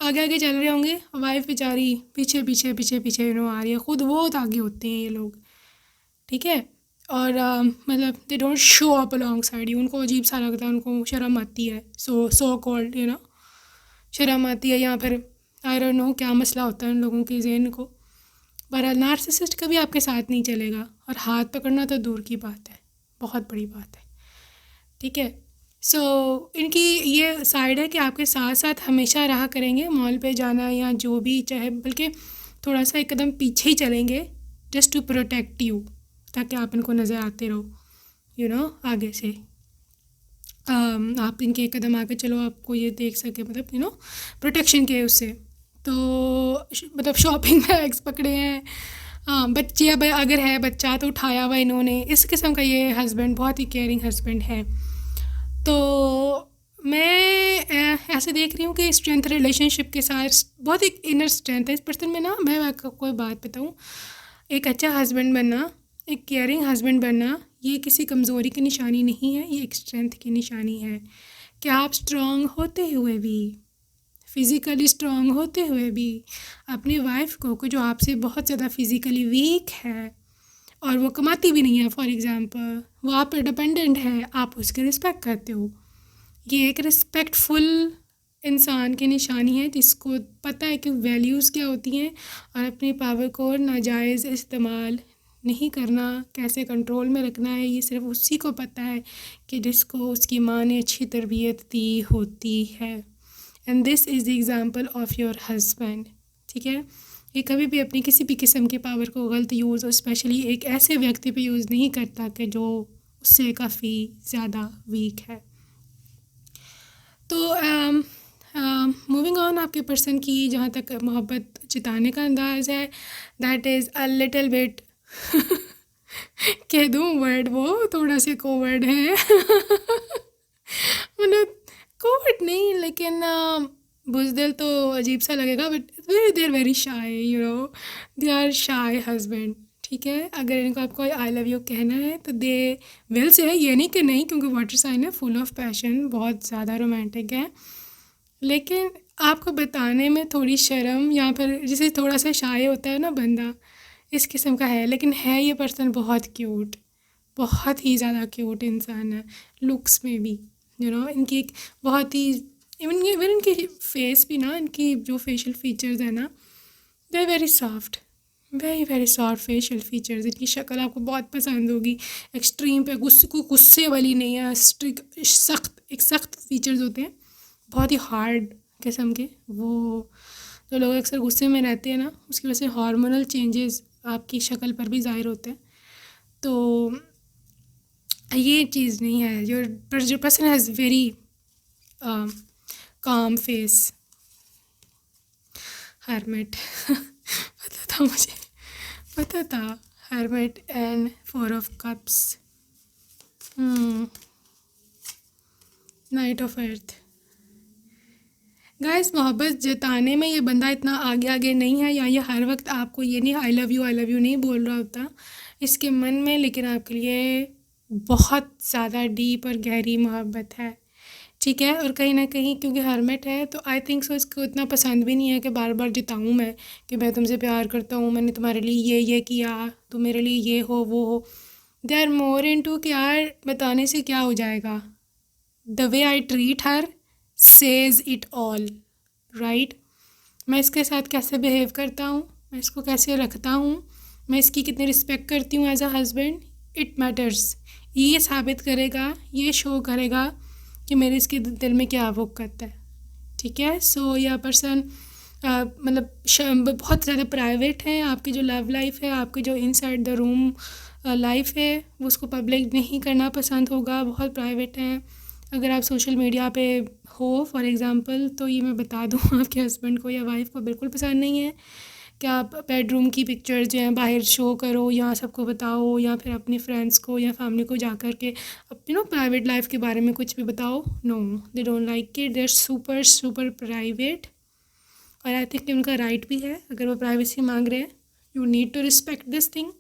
आगे आगे चल रहे होंगे, वाइफ बेचारी पीछे पीछे पीछे पीछे आ रही है, खुद बहुत आगे होते हैं ये लोग। ठीक है, और मतलब they don't show up along side you. उनको अजीब सा लगता है, उनको शर्म आती है, सो कॉल्ड शर्म आती है, या फिर आई डोंट नो क्या मसला होता है उन लोगों के ज़हन को। पर नार्सिसिस्ट कभी आपके साथ नहीं चलेगा, और हाथ पकड़ना तो दूर की बात है, बहुत बड़ी बात है। ठीक है, सो इनकी ये साइड है कि आपके साथ साथ हमेशा रहा करेंगे, मॉल पे जाना या जो भी चाहे, बल्कि थोड़ा सा एक कदम पीछे ही चलेंगे जस्ट टू प्रोटेक्ट यू, ताकि आप इनको नज़र आते रहो आगे से। आप इनके एक कदम आगे चलो, आपको ये देख सके, मतलब प्रोटेक्शन के उससे। तो मतलब शॉपिंग बैग्स पकड़े हैं, हाँ बच्चे, अब अगर है बच्चा तो उठाया हुआ इन्होंने, इस किस्म का ये हस्बैंड बहुत ही केयरिंग हस्बैंड है। तो मैं ऐसे देख रही हूँ कि स्ट्रेंथ रिलेशनशिप के साथ बहुत एक इनर स्ट्रेंथ है इस पर्सन में ना। मैं आपको कोई बात बताऊँ, एक अच्छा हस्बैंड बनना, एक केयरिंग हस्बैंड बनना, ये किसी कमज़ोरी की निशानी नहीं है, ये एक स्ट्रेंथ की निशानी है कि आप स्ट्रॉन्ग होते हुए भी, फ़िज़िकली स्ट्रॉन्ग होते हुए भी, अपनी वाइफ को जो आपसे बहुत ज़्यादा फ़िज़िकली वीक है और वो कमाती भी नहीं है, फॉर एग्ज़ाम्पल वो आप पर डिपेंडेंट है, आप उसकी रिस्पेक्ट करते हो। ये एक रिस्पेक्टफुल इंसान की निशानी है जिसको पता है कि वैल्यूज़ क्या होती हैं और अपनी पावर को नाजायज़ इस्तेमाल नहीं करना, कैसे कंट्रोल में रखना है, ये सिर्फ उसी को पता है कि जिसको उसकी माँ ने अच्छी तरबियत दी होती है। And this is the example of your husband. ठीक है, ये कभी भी अपनी किसी भी किस्म की पावर को गलत यूज़, और स्पेशली एक ऐसे व्यक्ति पे यूज़ नहीं करता कि जो उससे काफ़ी ज़्यादा वीक है। तो मूविंग ऑन, आपके पर्सन की जहाँ तक मोहब्बत जताने का अंदाज़ है, that is a little bit कह दूँ वर्ड, वो थोड़ा से कोवर्ड है मतलब कोवर्ड नहीं, लेकिन बुज़दिल तो अजीब सा लगेगा, but they are very shy, they are shy husband. ठीक है, अगर इनको आपको आई लव यू कहना है तो दे विल से, ये नहीं कि नहीं, क्योंकि वाटर साइन है, फुल ऑफ पैशन, बहुत ज़्यादा रोमांटिक है, लेकिन आपको बताने में थोड़ी शर्म, या फिर जिसे थोड़ा सा शाय होता है ना बंदा, इस किस्म का है। लेकिन है ये पर्सन बहुत क्यूट, बहुत ही ज़्यादा क्यूट इंसान है, लुक्स में भी, इनकी एक बहुत ही, इवन इनकी फेस भी ना, इनकी जो फेशियल फीचर्स है ना, they are very soft, very very soft facial features. इनकी शक्ल आपको बहुत पसंद होगी, एक्सट्रीम पे गुस्से वाली नहीं है, सख्त फीचर्स होते हैं, बहुत ही हार्ड किस्म के। वो जो लोग अक्सर गुस्से में रहते हैं ना, उसकी वजह से हार्मोनल चेंजेस आपकी शक्ल पर भी ज़ाहिर होते हैं। तो ये चीज़ नहीं है, जो person has very calm face, hermit मुझे पता था, hermit and 4 of cups, night of earth. Guys, मोहब्बत जताने में ये बंदा इतना आगे नहीं है, या ये हर वक्त आपको ये नहीं आई लव यू नहीं बोल रहा होता इसके मन में, लेकिन आपके लिए बहुत ज़्यादा डीप और गहरी मोहब्बत है। ठीक है, और कहीं ना कहीं क्योंकि हर्मिट है तो आई थिंक सो इसको इतना पसंद भी नहीं है कि बार बार जताऊँ मैं कि मैं तुमसे प्यार करता हूँ, मैंने तुम्हारे लिए ये किया, तुम मेरे लिए ये हो वो हो। दे आर मोर इनटू कि यार बताने से क्या हो जाएगा, the way I treat her says it all, right. मैं इसके साथ कैसे बिहेव करता हूँ, मैं इसको कैसे रखता हूँ, मैं इसकी कितनी रिस्पेक्ट करती हूँ as a husband, it matters. ये साबित करेगा, ये शो करेगा कि मेरे इसके दिल में क्या वक़्त है। ठीक है, सो यह पर्सन मतलब बहुत ज़्यादा प्राइवेट हैं, आपकी जो लव लाइफ है, आपकी जो इनसाइड द रूम लाइफ है, वो उसको पब्लिक नहीं करना पसंद होगा, बहुत प्राइवेट हैं। अगर आप सोशल मीडिया पे हो फॉर एग्ज़ाम्पल, तो ये मैं बता दूँ आपके हस्बैंड को या वाइफ को बिल्कुल पसंद नहीं है कि आप बेडरूम की पिक्चर्स जो हैं बाहर शो करो या सबको बताओ, या फिर अपनी फ्रेंड्स को या फैमिली को जा कर के अपनी प्राइवेट लाइफ के बारे में कुछ भी बताओ। No, they don't like it, they are super super private. और आई थिंक उनका राइट भी है, अगर वो प्राइवेसी मांग रहे हैं, you need to respect this thing,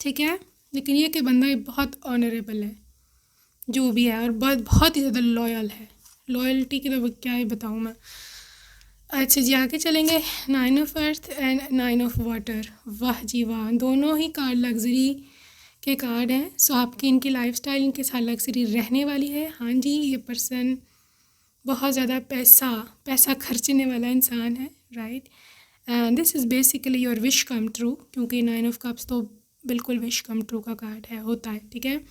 ठीक है। लेकिन ये कि बंदा बहुत ऑनरेबल है जो भी है, और बहुत बहुत ही ज़्यादा लॉयल है। लॉयल्टी की तो क्या ही बताऊँ मैं। अच्छा जी, आगे चलेंगे। 9 of earth and 9 of water, वाह जी वाह, दोनों ही कार्ड लग्जरी के कार्ड हैं। सो आपकी इनकी लाइफस्टाइल इनके साथ लग्जरी रहने वाली है। हाँ जी, ये पर्सन बहुत ज़्यादा पैसा खर्चने वाला इंसान है, right. And this is basically your wish come true, क्योंकि 9 ऑफ कप्स तो बिल्कुल विश कम ट्रू का कार्ड है, होता है, ठीक है।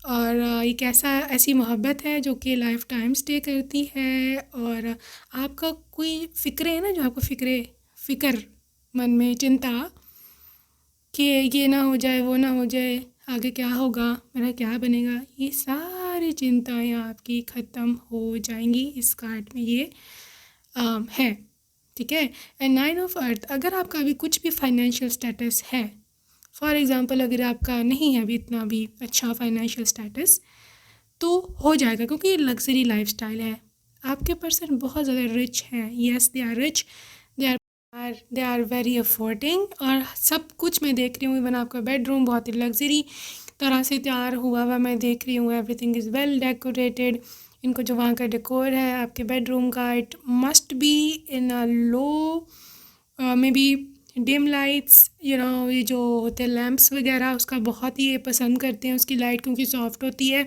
और एक ऐसी मोहब्बत है जो कि लाइफ टाइम स्टे करती है। और आपका कोई फ़िक्र है ना, जो आपको फ़िक्र मन में चिंता कि ये ना हो जाए, वो ना हो जाए, आगे क्या होगा, मेरा क्या बनेगा, ये सारी चिंताएं आपकी ख़त्म हो जाएंगी। इस कार्ड में ये है, ठीक है। एंड 9 ऑफ अर्थ, अगर आपका अभी कुछ भी फाइनेंशियल स्टेटस है, फॉर एग्ज़ाम्पल अगर आपका नहीं है अभी इतना भी अच्छा फाइनेंशियल स्टेटस, तो हो जाएगा, क्योंकि ये लग्जरी लाइफस्टाइल है। आपके पर्सन बहुत ज़्यादा रिच हैं, yes they are rich, they are very affording, और सब कुछ मैं देख रही हूँ। इवन आपका बेडरूम बहुत ही लग्जरी तरह से तैयार हुआ हुआ मैं देख रही हूँ, एवरीथिंग इज़ वेल डेकोरेटेड। इनको जो वहाँ का डेकोर है आपके बेडरूम का, it must be in a low may be dim lights, ये जो होते हैं लैम्प्स वगैरह, उसका बहुत ही ये पसंद करते हैं, उसकी लाइट क्योंकि सॉफ्ट होती है,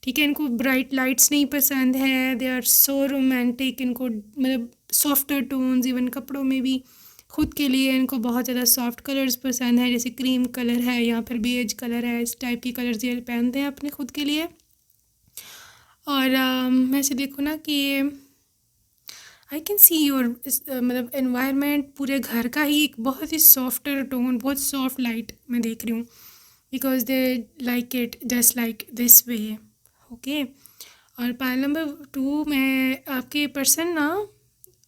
ठीक है। इनको ब्राइट लाइट्स नहीं पसंद है, दे आर सो रोमांटिक, इनको मतलब सॉफ्टर टोन्स, इवन कपड़ों में भी खुद के लिए इनको बहुत ज़्यादा सॉफ्ट कलर्स पसंद है, जैसे क्रीम कलर है या फिर बेज कलर है, इस टाइप की कलर्स ये पहनते हैं अपने खुद के लिए। और मैं से देखो ना कि आई कैन सी योर मतलब एनवायरनमेंट पूरे घर का ही एक बहुत ही सॉफ्टर टोन, बहुत सॉफ्ट लाइट मैं देख रही हूँ, because they like it just like this way, okay. और पाइल नंबर 2 में आपके पर्सन ना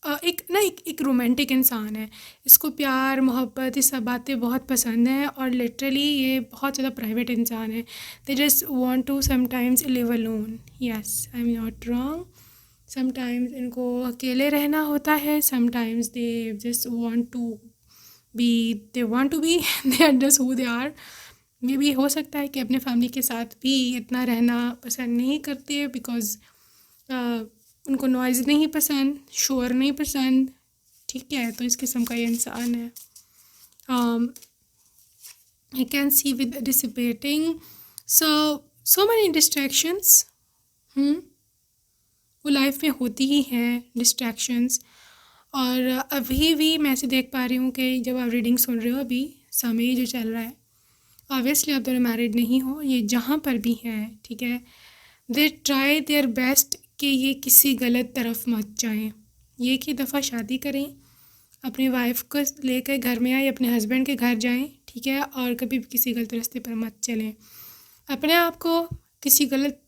एक रोमांटिक इंसान है, इसको प्यार मोहब्बत ये सब बातें बहुत पसंद हैं, और लिटरली ये बहुत ज़्यादा प्राइवेट इंसान है। They just want to sometimes live alone, yes I am not wrong. Sometimes इनको अकेले रहना होता है, sometimes they just want to be, they are just who they are. Maybe हो सकता है कि अपने फैमिली के साथ भी इतना रहना पसंद नहीं करते, बिकॉज़ उनको नॉइज़ नहीं पसंद, शोर नहीं पसंद, ठीक है। तो इस किस्म का ये इंसान है। I can see with dissipating so many distractions, वो लाइफ में होती ही हैं डिस्ट्रैक्शंस। और अभी भी मैं ऐसे देख पा रही हूँ कि जब आप रीडिंग सुन रहे हो, अभी समय जो चल रहा है, ऑब्वियसली आप दोनों मैरिड नहीं हो, ये जहाँ पर भी हैं, ठीक है, दे ट्राई देयर बेस्ट कि ये किसी गलत तरफ मत जाएं। ये कि दफ़ा शादी करें, अपनी वाइफ को लेकर घर में आए, अपने हस्बैंड के घर जाएं, ठीक है, और कभी भी किसी गलत रास्ते पर मत चलें। अपने आप को किसी गलत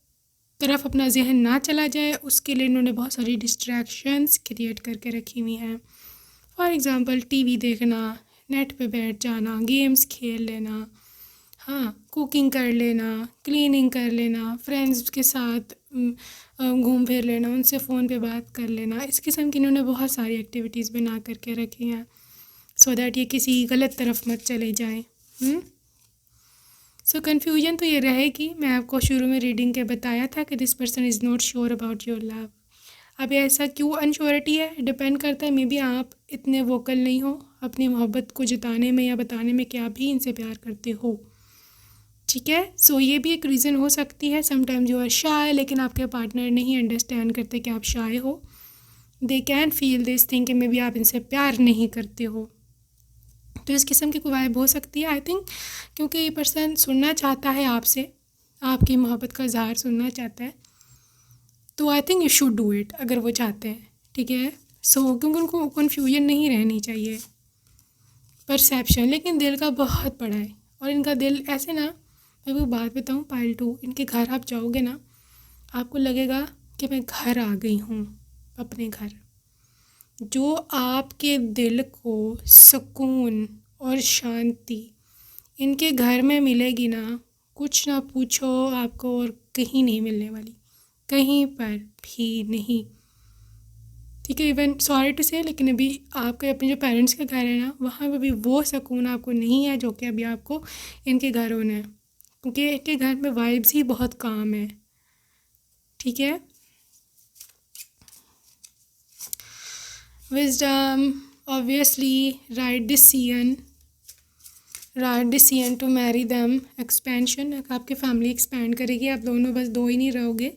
तरफ अपना जहन ना चला जाए, उसके लिए इन्होंने बहुत सारी डिस्ट्रैक्शंस क्रिएट करके रखी हुई हैं। फॉर एग्ज़ाम्पल टीवी देखना, नेट पे बैठ जाना, गेम्स खेल लेना, हाँ, कुकिंग कर लेना, क्लीनिंग कर लेना, फ्रेंड्स के साथ घूम फिर लेना, उनसे फ़ोन पे बात कर लेना, इस किस्म की इन्होंने बहुत सारी एक्टिविटीज़ बना करके रखी हैं, सो दैट ये किसी गलत तरफ मत चले जाएं। सो कन्फ्यूजन तो ये रहेगी। मैं आपको शुरू में रीडिंग के बताया था कि this person is not sure about your love. अब ऐसा क्यों अनश्योरिटी है, डिपेंड करता है, मे बी आप इतने वोकल नहीं हो अपनी मोहब्बत को जताने में या बताने में कि आप भी इनसे प्यार करते हो, ठीक है। सो ये भी एक रीज़न हो सकती है। समटाइम्स यू आर शाय, लेकिन आपके पार्टनर नहीं अंडरस्टैंड करते कि आप शाय हो। They can feel this thing कि मे बी आप इनसे प्यार नहीं करते हो, तो इस किस्म की कोई वाइब हो सकती है आई थिंक, क्योंकि ये पर्सन सुनना चाहता है आपसे, आपकी मोहब्बत का इज़हार सुनना चाहता है, तो I think you should do it अगर वो चाहते हैं, ठीक है। क्योंकि उनको कन्फ्यूजन नहीं रहनी चाहिए। परसेप्शन लेकिन दिल का बहुत बड़ा है, और इनका दिल ऐसे ना, मैं वो बात बताऊँ पायल 2, इनके घर आप जाओगे ना, आपको लगेगा कि मैं घर आ गई हूँ, अपने घर। जो आपके दिल को सुकून और शांति इनके घर में मिलेगी ना, कुछ ना पूछो, आपको और कहीं नहीं मिलने वाली, कहीं पर भी नहीं। ठीक है, इवन सॉरी टू से, लेकिन अभी आपके अपने जो पेरेंट्स का घर है ना, वहाँ पे भी वो सुकून आपको नहीं है जो कि अभी आपको इनके घर होना है, क्योंकि इनके घर में वाइब्स ही बहुत काम है। ठीक है, wisdom, obviously right decision to marry them, expansion, आपकी फैमिली एक्सपेंड करेगी, आप दोनों बस दो ही नहीं रहोगे।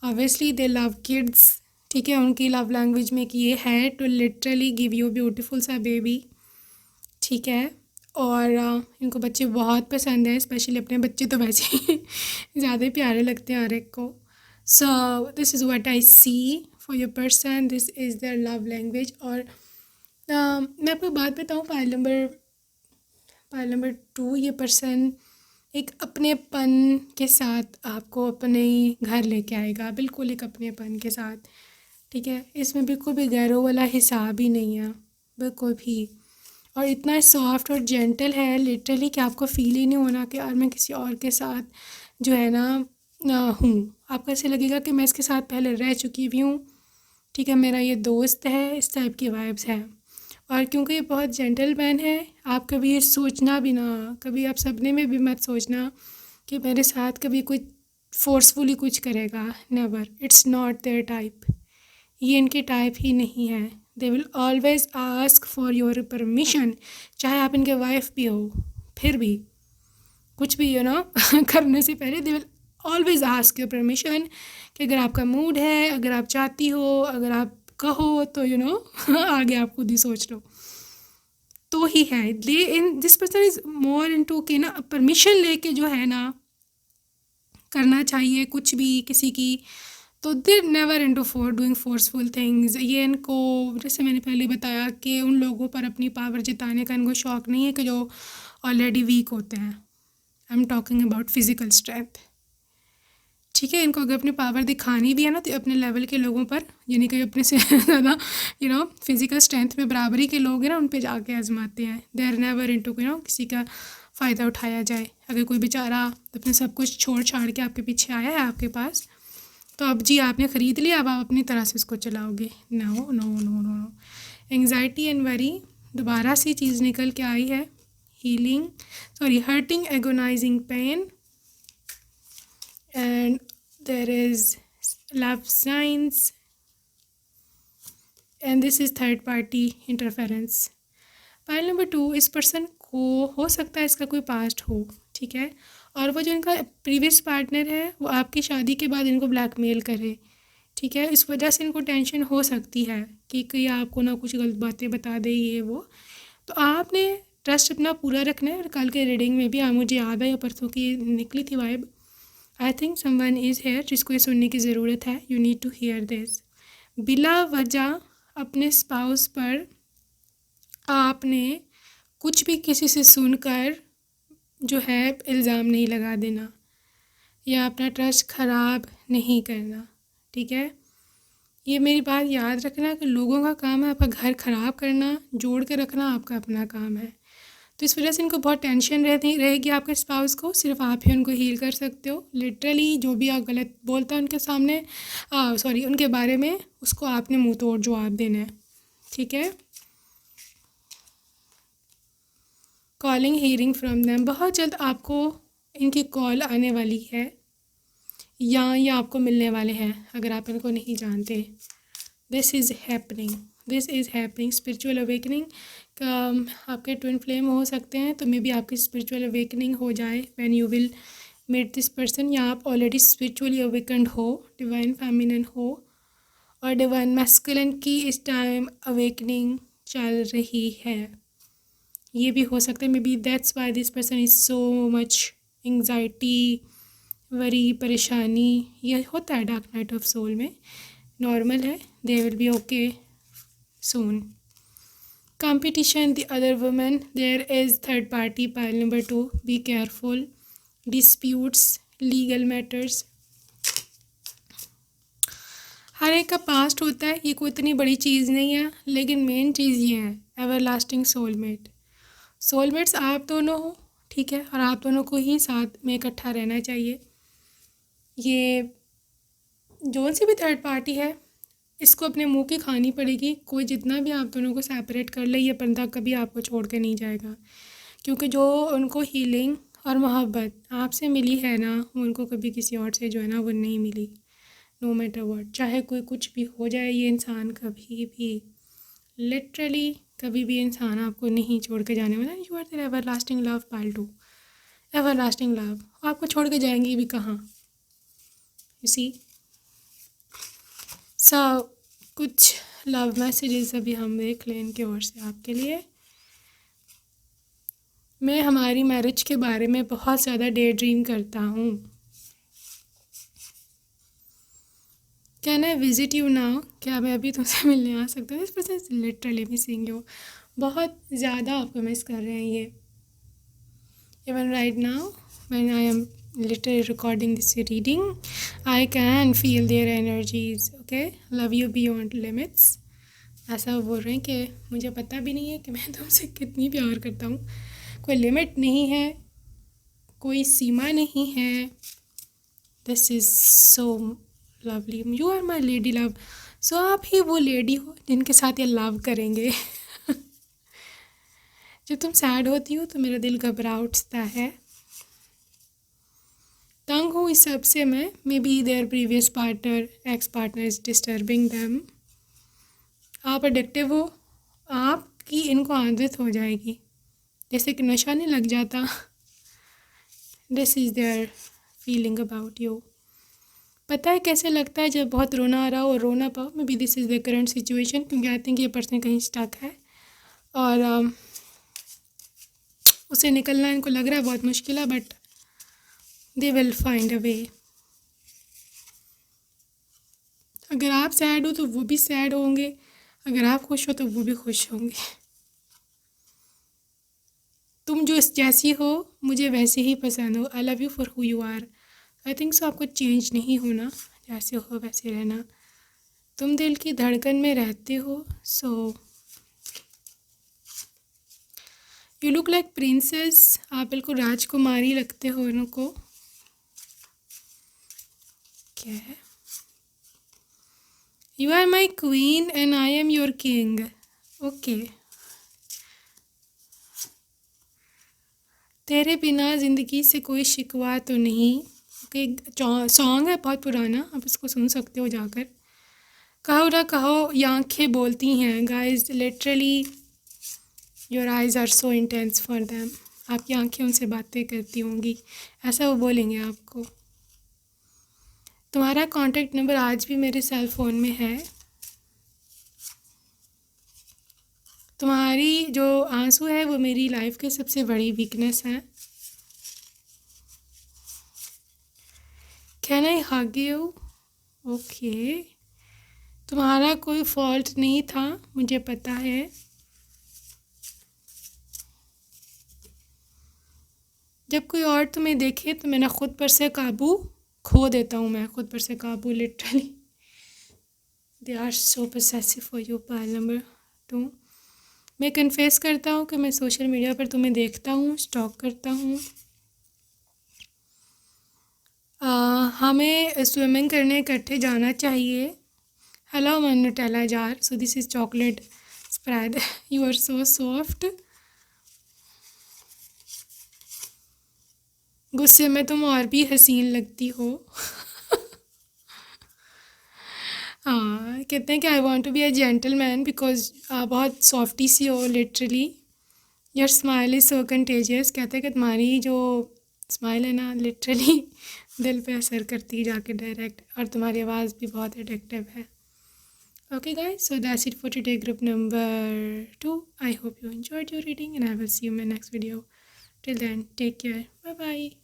ऑब्वियसली दे लव किड्स, ठीक है, उनकी लव लैंग्वेज में कि ये है to literally give you beautiful सा बेबी। ठीक है, और इनको बच्चे बहुत पसंद है, स्पेशली अपने बच्चे तो वैसे ही ज़्यादा ही प्यारे लगते हैं हर एक को। So this is what I see for your person, this is their love language. और मैं आपको बात बताऊँ, पाइल नंबर 2, ये पर्सन एक अपनेपन के साथ आपको अपने घर लेके आएगा, बिल्कुल एक अपनेपन के साथ। ठीक है, इसमें बिल्कुल भी गैरों वाला हिसाब ही नहीं है, बिल्कुल भी। और इतना सॉफ्ट और जेंटल है लिटरली कि आपको फील ही नहीं होना कि यार मैं किसी और के साथ जो है ना हूँ। आपको ऐसे लगेगा कि मैं इसके साथ पहले रह चुकी भी हूँ, ठीक है, मेरा ये दोस्त है, इस टाइप की वाइब्स है। और क्योंकि ये बहुत जेंटलमैन है, आप कभी ये सोचना भी ना, कभी आप सपने में भी मत सोचना कि मेरे साथ कभी कोई फोर्सफुली कुछ करेगा, never, it's not their type, ये इनके टाइप ही नहीं है। They will always ask for your permission, चाहे आप इनके वाइफ भी हो, फिर भी कुछ भी करने से पहले दे will always ask your permission, कि अगर आपका मूड है, अगर आप चाहती हो, अगर आप कहो तो आगे आप खुद ही सोच लो तो ही है। They in this person is more into कि ना परमिशन लेके जो है ना करना चाहिए कुछ भी किसी की, तो they never into for doing forceful things. ये इनको, जैसे मैंने पहले बताया कि उन लोगों पर अपनी पावर जताने का इनको शौक़ नहीं है कि जो ऑलरेडी वीक होते हैं। I am talking about physical strength. ठीक है, इनको अगर अपनी पावर दिखानी भी है ना, तो अपने लेवल के लोगों पर, यानी कि अपने से ज़्यादा फिज़िकल स्ट्रेंथ में बराबरी के लोग हैं ना, उन पे जाके आजमाते हैं। दे आर नेवर इनटू किसी का फ़ायदा उठाया जाए। अगर कोई बेचारा अपने सब कुछ छोड़ छाड़ के आपके पीछे आया है आपके पास, तो अब जी आपने ख़रीद लिया, अब आप अपनी तरह से उसको चलाओगे। No no no no no. Anxiety and worry, दोबारा सी चीज़ निकल के आई है। Hurting agonising pain, and there is love signs, and this is third party interference. Pile number 2, इस पर्सन को हो सकता है इसका कोई पास्ट हो, ठीक है, और वो जो इनका प्रीवियस पार्टनर है वो आपकी शादी के बाद इनको ब्लैकमेल करे। ठीक है, इस वजह से इनको टेंशन हो सकती है कि कहीं आपको ना कुछ गलत बातें बता दे ये वो, तो आपने ट्रस्ट अपना पूरा रखना है। और कल के रीडिंग में भी मुझे याद है, या परसों की निकली थी vibe, I think someone is here, जिसको ये सुनने की ज़रूरत है। You need to hear this. बिला वजह अपने स्पाउस पर आपने कुछ भी किसी से सुनकर जो है इल्ज़ाम नहीं लगा देना, या अपना ट्रस्ट ख़राब नहीं करना। ठीक है, ये मेरी बात याद रखना कि लोगों का काम है आपका घर ख़राब करना, जोड़ के रखना आपका अपना काम है। तो इस वजह से इनको बहुत टेंशन रहेगी आपके स्पाउस को, सिर्फ आप ही उनको हील कर सकते हो। लिटरली जो भी आप गलत बोलता है उनके सामने, उनके बारे में, उसको आपने मुंह तोड़ जवाब देना है। ठीक है, कॉलिंग हियरिंग फ्रॉम देम, बहुत जल्द आपको इनकी कॉल आने वाली है, या ये आपको मिलने वाले हैं अगर आप इनको नहीं जानते। This is happening spiritual awakening का, आपके ट्विन फ्लेम हो सकते हैं, तो मे बी आपकी स्पिरिचुअल अवेकनिंग हो जाए when you will meet this person, या आप ऑलरेडी स्पिरिचुअली अवेकन्ड हो, डिवाइन फेमिनिन हो, और डिवाइन मैस्कुलिन की इस टाइम अवेकनिंग चल रही है। ये भी हो सकता है, may be that's why this person is so much anxiety, worry, परेशानी, ये होता है डार्क नाइट ऑफ सोल में, नॉर्मल है। They will be okay soon. Competition, the other woman, there is third party. Pile number 2, be careful. Disputes, legal matters. हर एक का past होता है, ये कोई इतनी बड़ी चीज़ नहीं है, लेकिन मेन चीज़ ये है एवर लास्टिंग सोलमेट. सोलमेट्स आप दोनों हो, ठीक है, और आप दोनों को ही साथ में इकट्ठा रहना चाहिए. ये जोन सी भी थर्ड पार्टी है, इसको अपने मुंह की खानी पड़ेगी. कोई जितना भी आप दोनों को सेपरेट कर ले, ये बंदा कभी आपको छोड़ के नहीं जाएगा, क्योंकि जो उनको हीलिंग और मोहब्बत आपसे मिली है ना, वो उनको कभी किसी और से जो है ना वो नहीं मिली. नो मैटर व्हाट, चाहे कोई कुछ भी हो जाए, ये इंसान कभी भी लिटरली कभी भी इंसान आपको नहीं छोड़ के जाने वाला. You are their everlasting love. Pile 2, everlasting love. आपको छोड़ के जाएंगी भी कहाँ. You see. सो कुछ लव मैसेजेस अभी हम देख लें इनके ओर से आपके लिए. मैं हमारी मैरिज के बारे में बहुत ज़्यादा डे ड्रीम करता हूँ. Can I visit you now, क्या मैं अभी तुमसे मिलने आ सकता हूँ. इस person is literally missing you. बहुत ज़्यादा आपको मिस कर रहे हैं ये. Even right now when I am literally recording this reading, I can feel their energies. Okay, love you beyond limits. ऐसा वो बोल रहे हैं कि मुझे पता भी नहीं है कि मैं तुमसे कितनी प्यार करता हूँ. कोई लिमिट नहीं है, कोई सीमा नहीं है. This is so lovely. You are my lady love. So आप ही वो लेडी हो जिनके साथ ये लव करेंगे. जब तुम सैड होती हो तो मेरा दिल घबरा उठता है. तंग हूँ इस सब से मैं. May be there previous partner, ex partner is disturbing them. आप एडिक्टिव हो, आपकी इनको आदत हो जाएगी, जैसे कि नशा नहीं लग जाता. This is their feeling about you. पता है कैसे लगता है जब बहुत रोना आ रहा हो और रो ना पाओ. May be this is the current situation, क्योंकि आई थिंक ये पर्सन कहीं स्टक है और उसे निकलना इनको लग रहा है बहुत मुश्किल है, but they will find a way. अगर आप सैड हो तो वो भी सैड होंगे, अगर आप खुश हो तो वो भी खुश होंगे. तुम जो जैसी हो मुझे वैसे ही पसंद हो. I love you for who you are. I think so आपको चेंज नहीं होना, जैसे हो वैसे रहना. तुम दिल की धड़कन में रहते हो. So you look like princess. आप बिल्कुल राजकुमारी लगते हो इनको. क्या है? You are my queen and I am your king. Okay. तेरे बिना ज़िंदगी से कोई शिकवा तो नहीं. ओके, सॉन्ग है बहुत पुराना, आप इसको सुन सकते हो जाकर. कहो ना कहो ये आँखें बोलती हैं. Guys literally your eyes are so intense for them. आपकी आँखें उनसे बातें करती होंगी, ऐसा वो बोलेंगे आपको. तुम्हारा कॉन्टैक्ट नंबर आज भी मेरे सेल फ़ोन में है. तुम्हारी जो आंसू है वो मेरी लाइफ की सबसे बड़ी वीकनेस है. Can I hug you. Okay. तुम्हारा कोई फॉल्ट नहीं था, मुझे पता है. जब कोई और तुम्हें देखे तो मैं ना खुद पर से काबू खो देता हूँ. मैं खुद पर से काबू literally. They are so possessive for you. Pile number 2. मैं कन्फेस करता हूँ कि मैं सोशल मीडिया पर तुम्हें देखता हूँ, स्टॉक करता हूँ. हमें स्विमिंग करने इकट्ठे जाना चाहिए. Hello my Nutella jar. So this is chocolate spread. You are so soft. गुस्से में तुम और भी हसीन लगती हो. हाँ, कहते हैं कि I want to be a gentleman because बहुत सॉफ्टी सी हो literally. Your smile is so contagious. कहते हैं कि तुम्हारी जो स्माइल है ना लिटरली दिल पे असर करती है जाके डायरेक्ट, और तुम्हारी आवाज़ भी बहुत एडिक्टिव है. Okay guys, so that's it for today group number 2. I hope you enjoyed your reading and I will see you in my next video. Till then take care. Bye bye.